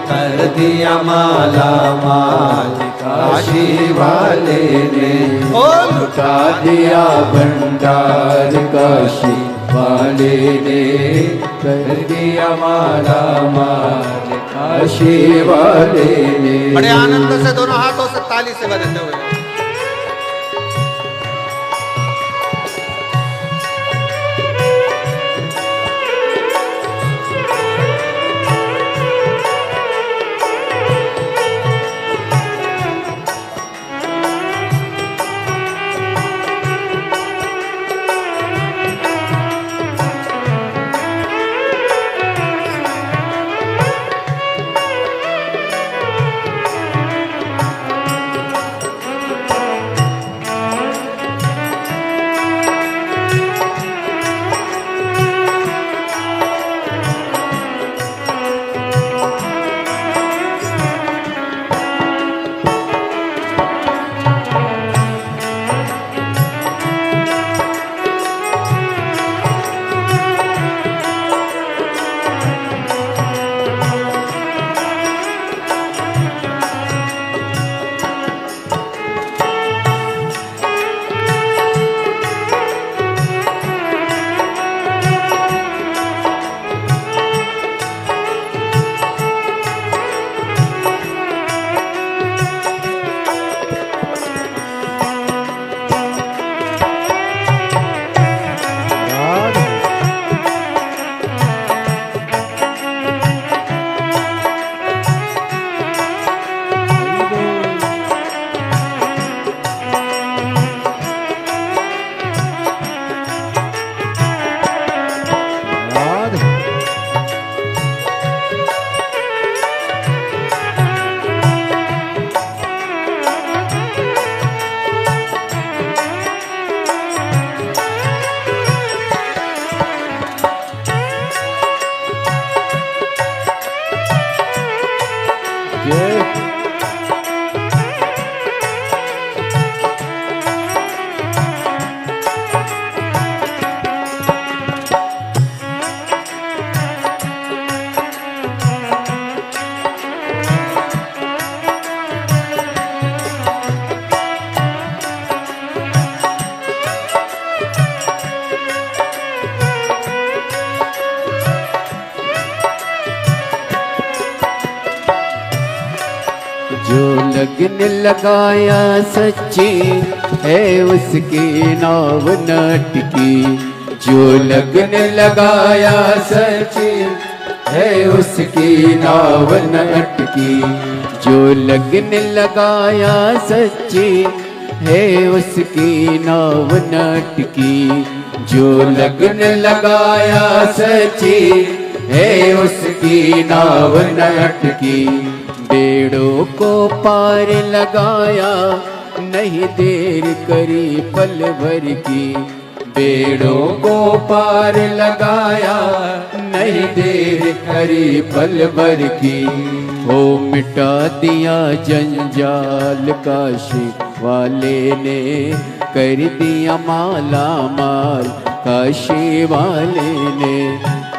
कर दिया माला माल काशी वाले ने, ओ लुटा दिया भंडार काशी वाले ने, कर दिया माला माल काशी वाले ने। बड़े आनंद से दोनों हाथों से ताली से बजाते हुए जो लगन लगाया सच्ची है उसकी नाव न टिकी, जो लगन लगाया सच्ची है उसकी नाव न अटकी। जो लगन लगाया सच्ची है उसकी नाव न अटकी। जो लगन लगाया सच्ची है उसकी नाव न अटकी। बेड़ों को पार लगाया नहीं देर करी पल भर की। बेड़ों को पार लगाया नहीं देर करी पल भर की। वो मिटा दिया जंजाल काशी वाले ने कर दिया माला माल। काशी वाले ने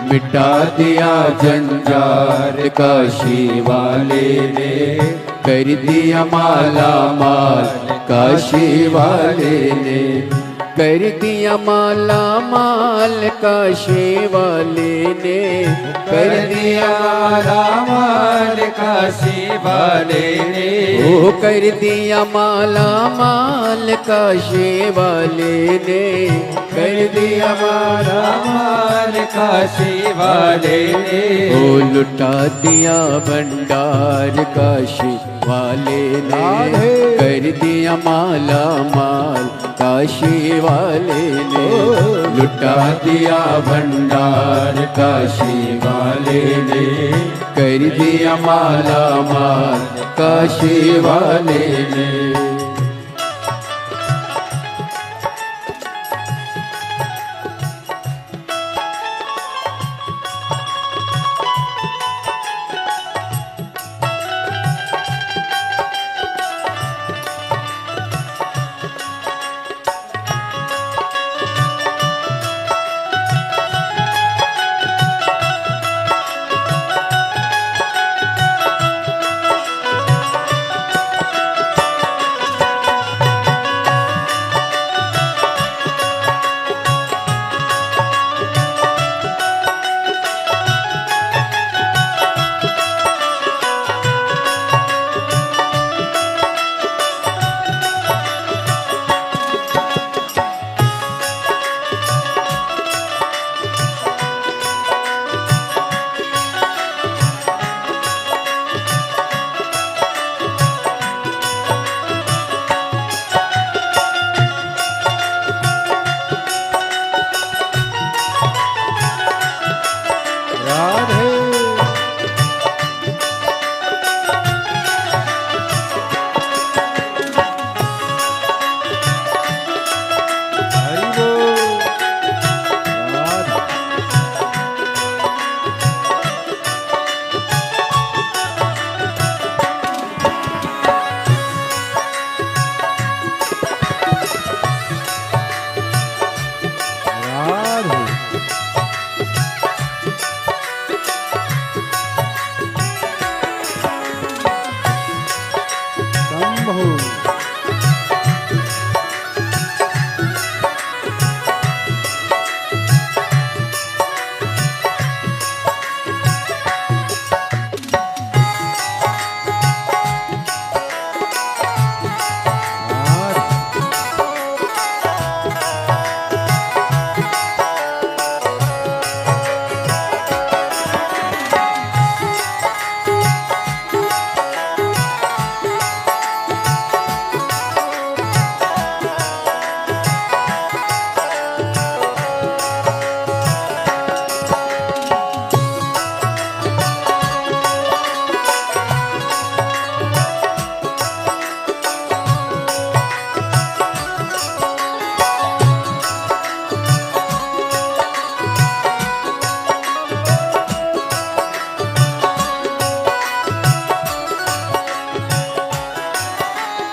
मिटा दिया जंजाल काशी वाले ने कर दिया माला माल। काशी वाले ने कर दिया माला माल। काशी वाले ने कर दिया माला माल। काशी वाले ने ओ कर दिया माला माल। काशी वाले ने कर दिया माला माल। काशी वाले ने ओ लुटा दिया भंडार। काशी वाले ने कर दिया माला माल। काशी वाले ने लुटा दिया भंडार। काशी वाले ने कर दिया माला माल। काशी वाले ने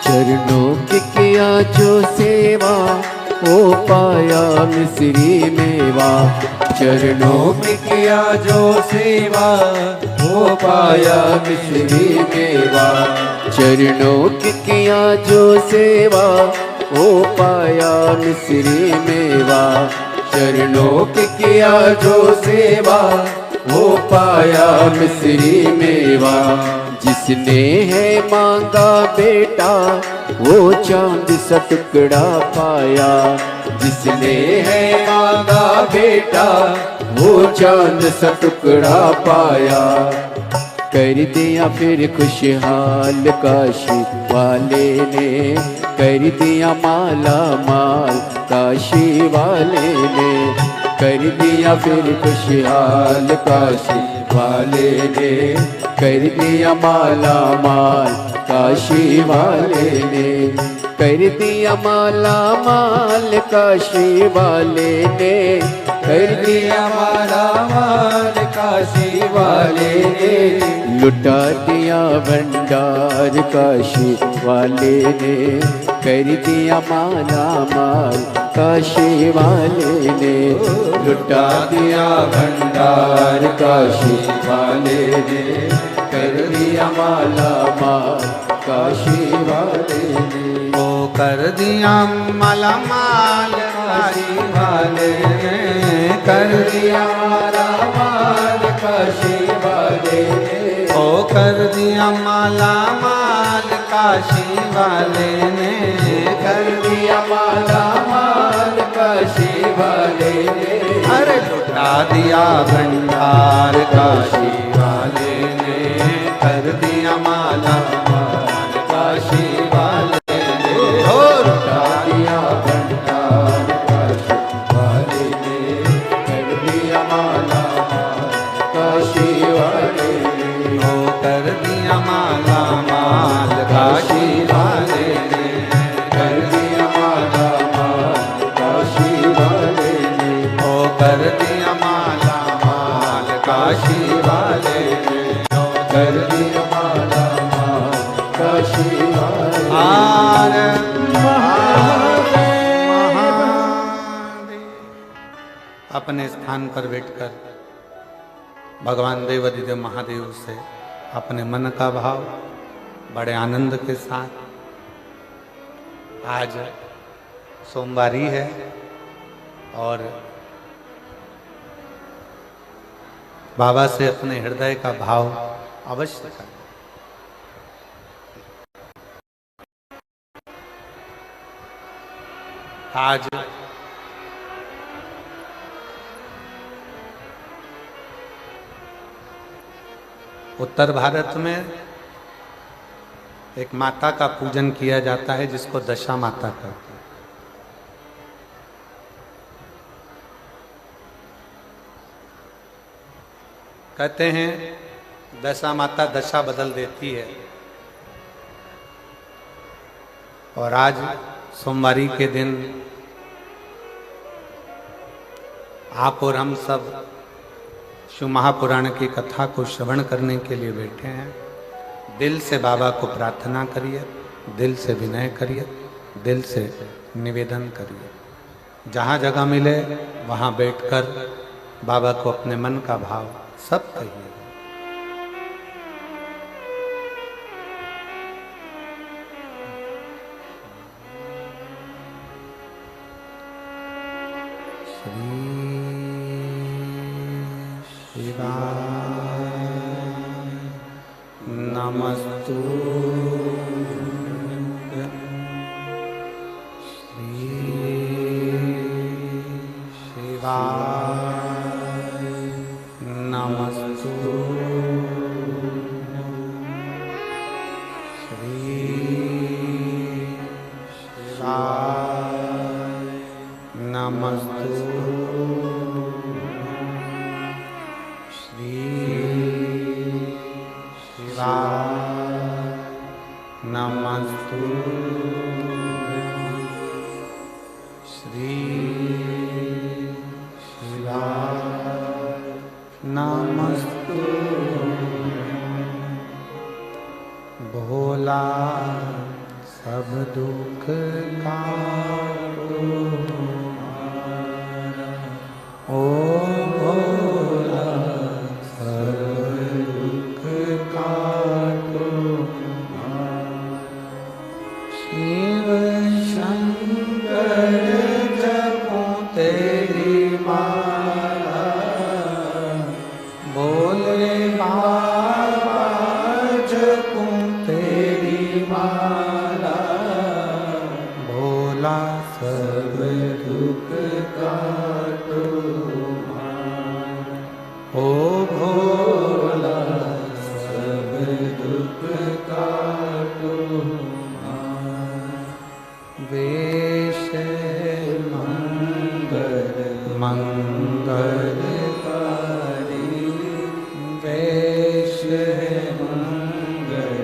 चरणों की किया जो सेवा ओ पाया मिश्री मेवा। चरणों की किया जो सेवा ओ पाया मिश्री मेवा। चरणों की किया जो सेवा ओ पाया मिश्री मेवा। चरणों की किया जो सेवा ओ पाया मिश्री मेवा। जिसने है मांगा बेटा वो चांद सा टुकड़ा पाया। जिसने है मांगा बेटा वो चांद सा टुकड़ा पाया। कर दिया फिर खुशहाल काशी वाले ने, कर दिया माला माल काशी वाले ने, कर दिया फिर खुशहाल काशी वाले ने, कर दिया माला माल काशी वाले ने, कर दिया माला माल काशी वाले ने, कर दिया माला माल काशी वाले ने, लुटा दिया भंडार काशी वाले ने, कर दिया माला माल काशी वाले ने, लुटा दिया भंडार काशी वाले ने, कर दिया माला माल काशी वाले ने। ओ कर दिया माला माल काशी वाले ने, कर दिया माला माल काशी वाले ने, ओ कर दिया माला माल काशी वाले ने, कर दिया माला माल काशी वाले ने, अरे लुटा दिया भंडार काशी वाले ने, कर दिया माला माल काशी वाले ने, ओ लुटा दिया भंडार काशी वाले ने, कर दिया माला माल काशी वाले ने, ओ कर दिया माला माल काशी वाले ने, कर दिया माला माल काशी वाले ने, ओ कर दिया माला माल काशी वाले ने, कर दिया माला माल काशी वाले ने। आर महादेव। अपने स्थान पर बैठकर भगवान देवाधिदेव महादेव से अपने मन का भाव बड़े आनंद के साथ, आज सोमवारी है और बाबा से अपने हृदय का भाव अवश्य करें। आज उत्तर भारत में एक माता का पूजन किया जाता है जिसको दशा माता कहते हैं। कहते हैं दशा माता दशा बदल देती है, और आज सोमवारी के दिन आप और हम सब शिव महापुराण की कथा को श्रवण करने के लिए बैठे हैं। दिल से बाबा को प्रार्थना करिए, दिल से विनय करिए, दिल से निवेदन करिए। जहाँ जगह मिले वहाँ बैठकर बाबा को अपने मन का भाव सब कहिए। नमस्तु श्री शिवाय, नमस्तु श्री शिवाय, नमस्तु नमस्तु श्री शिवाय, नमस्तु भोला सब दुख काटो, ओ भोला सब दुख काटो, शिव शंकर जपो तेरी माला, बोले बाबा जपो तेरी माला, भोला सब दुख काटो वेश मंगल मंगलकारी वेश मंगल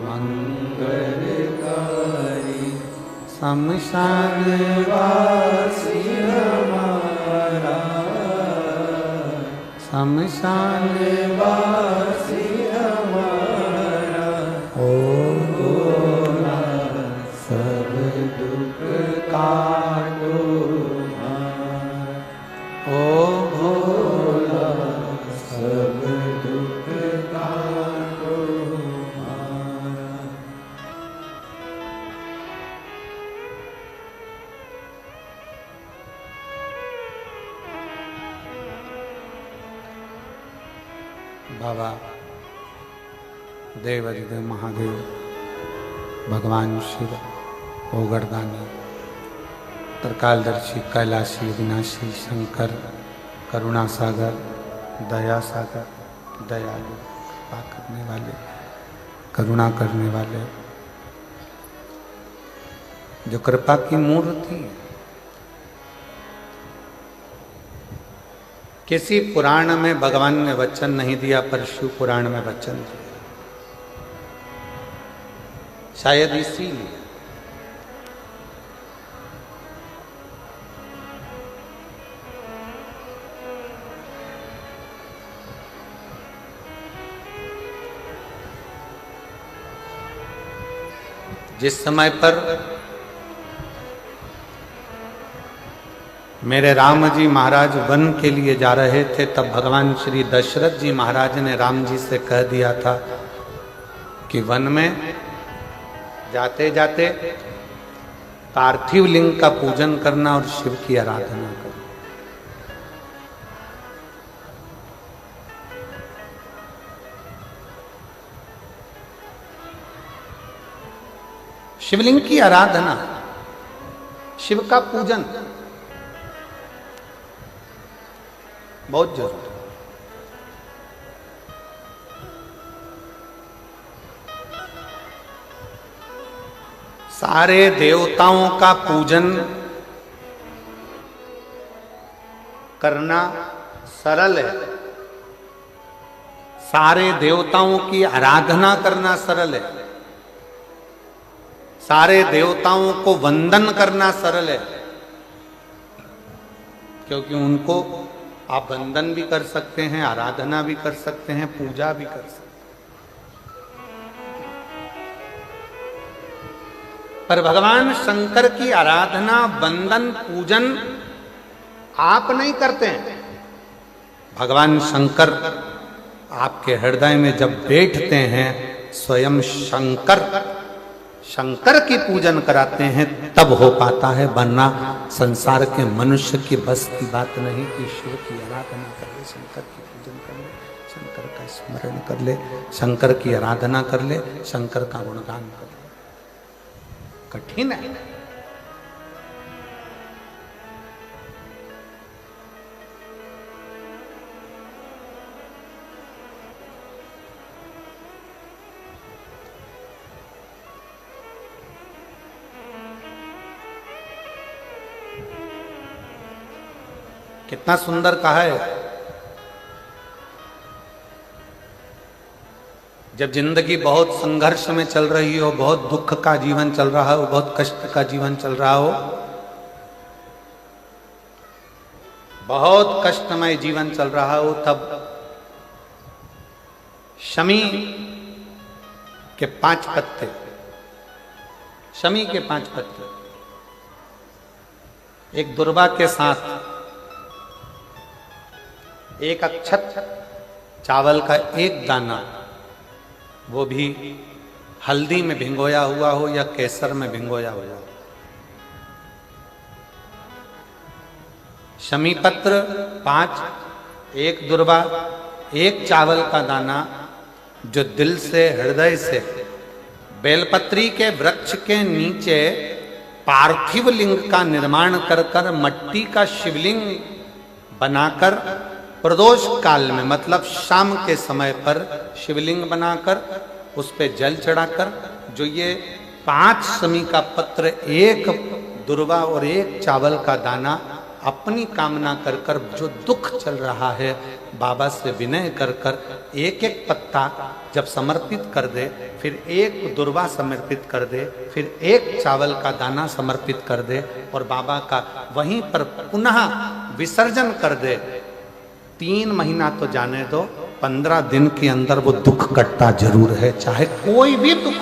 मंगलकारी शमशान वासी हमारा शमशान वासी हमारा ओ भोला सब दुख काटो ओ भोला सब दुख काटो बाबा देवाधिदेव महादेव भगवान शिव ओगरदानी त्रिकालदर्शी कैलाशी अविनाशी शंकर करुणा सागर दया सागर दयालु कृपा करने वाले करुणा करने वाले जो कृपा की मूर्ति है। किसी पुराण में भगवान ने वचन नहीं दिया पर शिव पुराण में वचन दिया, शायद इसीलिए जिस समय पर मेरे राम जी महाराज वन के लिए जा रहे थे तब भगवान श्री दशरथ जी महाराज ने राम जी से कह दिया था कि वन में जाते जाते पार्थिव लिंग का पूजन करना और शिव की आराधना करना। शिवलिंग की आराधना, शिव का पूजन बहुत जरूरी। सारे देवताओं का पूजन करना सरल है, सारे देवताओं की आराधना करना सरल है, सारे देवताओं को वंदन करना सरल है, क्योंकि उनको आप वंदन भी कर सकते हैं, आराधना भी कर सकते हैं, पूजा भी कर सकते हैं। पर भगवान शंकर की आराधना वंदन पूजन आप नहीं करते हैं। भगवान शंकर आपके हृदय में जब बैठते हैं स्वयं शंकर शंकर की पूजन कराते हैं तब हो पाता है, वरना संसार के मनुष्य की बस की बात नहीं कि शिव की आराधना कर ले, शंकर की पूजन कर ले, शंकर का स्मरण कर ले, शंकर की आराधना कर ले, शंकर का गुणगान कर ले। कठिन है। कितना सुंदर कहा है, जब जिंदगी बहुत संघर्ष में चल रही हो, बहुत दुख का जीवन चल रहा हो, बहुत कष्ट का जीवन चल रहा हो, बहुत कष्टमय जीवन चल रहा हो, तब शमी के 5 पत्ते, शमी के 5 पत्ते एक दुर्वा के साथ एक अक्षत चावल का एक दाना, वो भी हल्दी में भिंगोया हुआ हो या केसर में भिंगोया हुआ हो, शमी पत्र 5, एक दुर्वा, एक चावल का दाना, जो दिल से हृदय से बेलपत्री के वृक्ष के नीचे पार्थिव लिंग का निर्माण कर कर मट्टी का शिवलिंग बनाकर प्रदोष काल में, मतलब शाम के समय पर शिवलिंग बनाकर उस पे जल चढ़ाकर जो ये 5 समी का पत्र, 1 दुर्वा और 1 चावल का दाना अपनी कामना कर कर जो दुख चल रहा है बाबा से विनय कर कर एक एक पत्ता जब समर्पित कर दे, फिर 1 दुर्वा समर्पित कर दे, फिर 1 चावल का दाना समर्पित कर दे और बाबा का वहीं पर पुनः विसर्जन कर दे, 3 महीना तो जाने दो, 15 दिन के अंदर वो दुख कटता जरूर है, चाहे कोई भी दुख।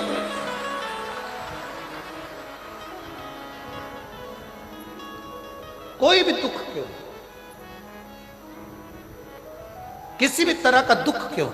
कोई भी दुख क्यों, किसी भी तरह का दुख क्यों,